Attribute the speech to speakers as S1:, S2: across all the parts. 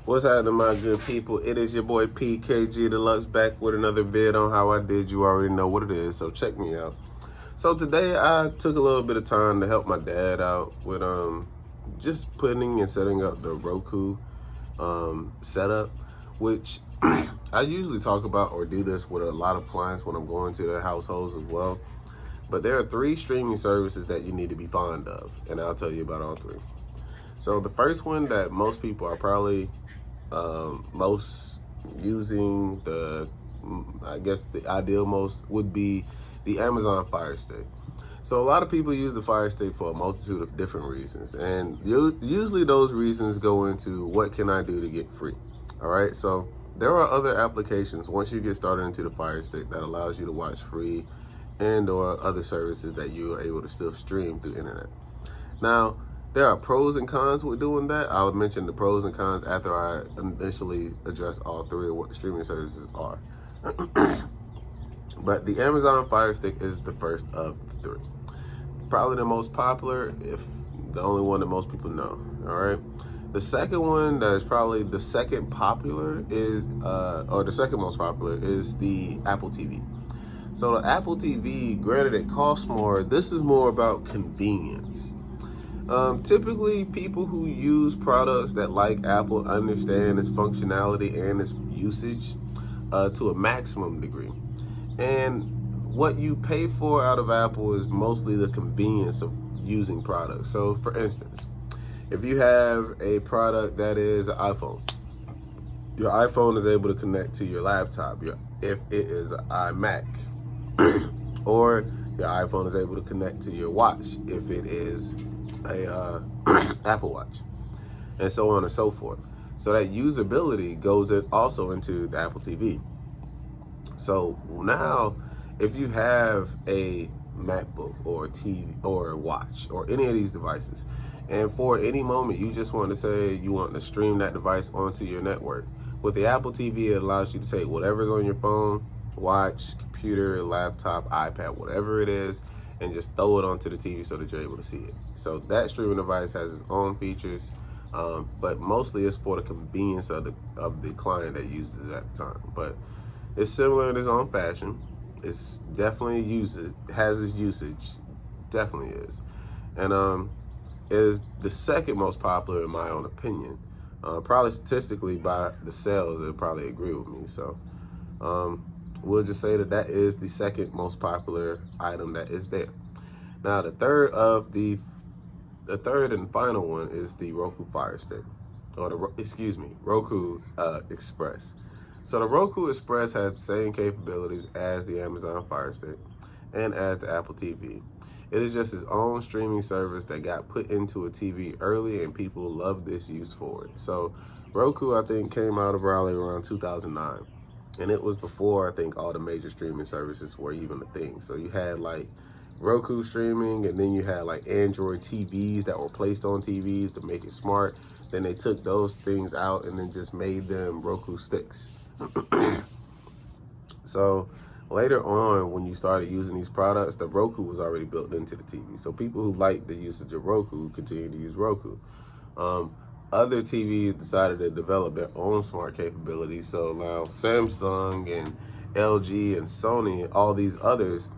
S1: What's happening, my good people? It is your boy PKG Deluxe back with another vid on how I did. You already know what it is, so check me out. So today I took a little bit of time to help my dad out with just putting and setting up the Roku setup, which I usually talk about or do this with a lot of clients when I'm going to their households as well. But there are 3 streaming services that you need to be fond of, and I'll tell you about all 3. So the first one that most people are probably most using, I guess the ideal most would be the Amazon Firestick. So a lot of people use the Firestick for a multitude of different reasons, and usually those reasons go into what can I do to get free. All right, so there are other applications once you get started into the Firestick that allows you to watch free and or other services that you are able to still stream through internet. Now, there are pros and cons with doing that. I'll mention the pros and cons after I initially address all 3 of what the streaming services are. But the Amazon Fire Stick is the first of the 3. Probably the most popular, if the only one that most people know. All right. The second one that is probably the second popular is, or the second most popular is the Apple TV. So the Apple TV, granted it costs more, this is more about convenience. Typically, people who use products that like Apple understand its functionality and its usage to a maximum degree. And what you pay for out of Apple is mostly the convenience of using products. So, for instance, if you have a product that is an iPhone, your iPhone is able to connect to your laptop if it is an iMac. Or your iPhone is able to connect to your watch if it is a Apple Watch, and so on and so forth. So that usability goes also into the Apple TV. So now, if you have a MacBook or a TV or a watch or any of these devices, and for any moment you just want to say you want to stream that device onto your network, with the Apple TV, it allows you to take whatever's on your phone, watch, computer, laptop, iPad, whatever it is, and just throw it onto the TV so that you're able to see it. So that streaming device has its own features, but mostly it's for the convenience of the client that uses it at the time. But it's similar in its own fashion. It's definitely has its usage, definitely is, and is the second most popular in my own opinion. Probably statistically by the sales, they'll probably agree with me. So we'll just say that is the second most popular item that is there. Now, the third and final one is the Roku Fire Stick, or Roku Express. So the Roku Express has the same capabilities as the Amazon Fire Stick and as the Apple TV. It is just its own streaming service that got put into a TV early, and people love this use for it. So Roku, I think, came out of probably around 2009. And it was before, I think, all the major streaming services were even a thing. So you had like Roku streaming, and then you had like Android TVs that were placed on TVs to make it smart. Then they took those things out and then just made them Roku sticks. So later on, when you started using these products, the Roku was already built into the TV. So people who like the usage of Roku continue to use Roku. Other TVs decided to develop their own smart capabilities. So now Samsung and LG and Sony, all these others,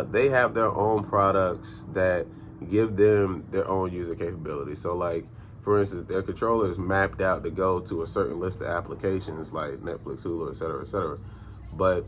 S1: they have their own products that give them their own user capability. So like, for instance, their controller is mapped out to go to a certain list of applications like Netflix, Hulu, et cetera, et cetera. But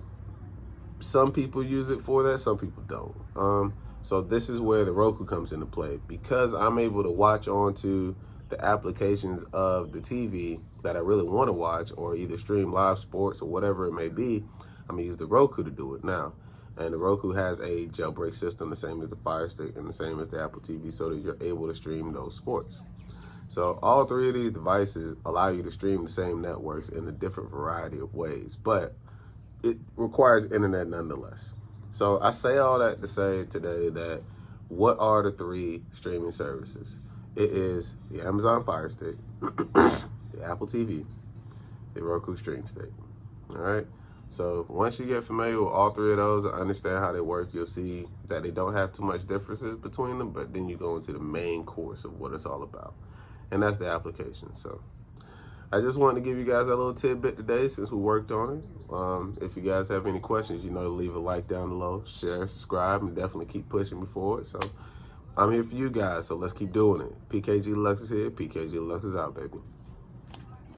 S1: some people use it for that, some people don't. So this is where the Roku comes into play, because I'm able to watch onto the applications of the TV that I really want to watch, or either stream live sports or whatever it may be. I'm gonna use the Roku to do it now. And the Roku has a jailbreak system, the same as the Fire Stick and the same as the Apple TV, so that you're able to stream those sports. So all 3 of these devices allow you to stream the same networks in a different variety of ways, but it requires internet nonetheless. So I say all that to say today that what are the 3 streaming services? It is the Amazon Fire Stick, the Apple TV, the Roku Stream Stick. All right. So once you get familiar with all 3 of those and understand how they work, you'll see that they don't have too much differences between them, but then you go into the main course of what it's all about. And that's the application. So I just wanted to give you guys a little tidbit today since we worked on it. If you guys have any questions, leave a like down below, share, subscribe, and definitely keep pushing me forward. So I'm here for you guys, so let's keep doing it. PKG Lux is here. PKG Lux is out, baby.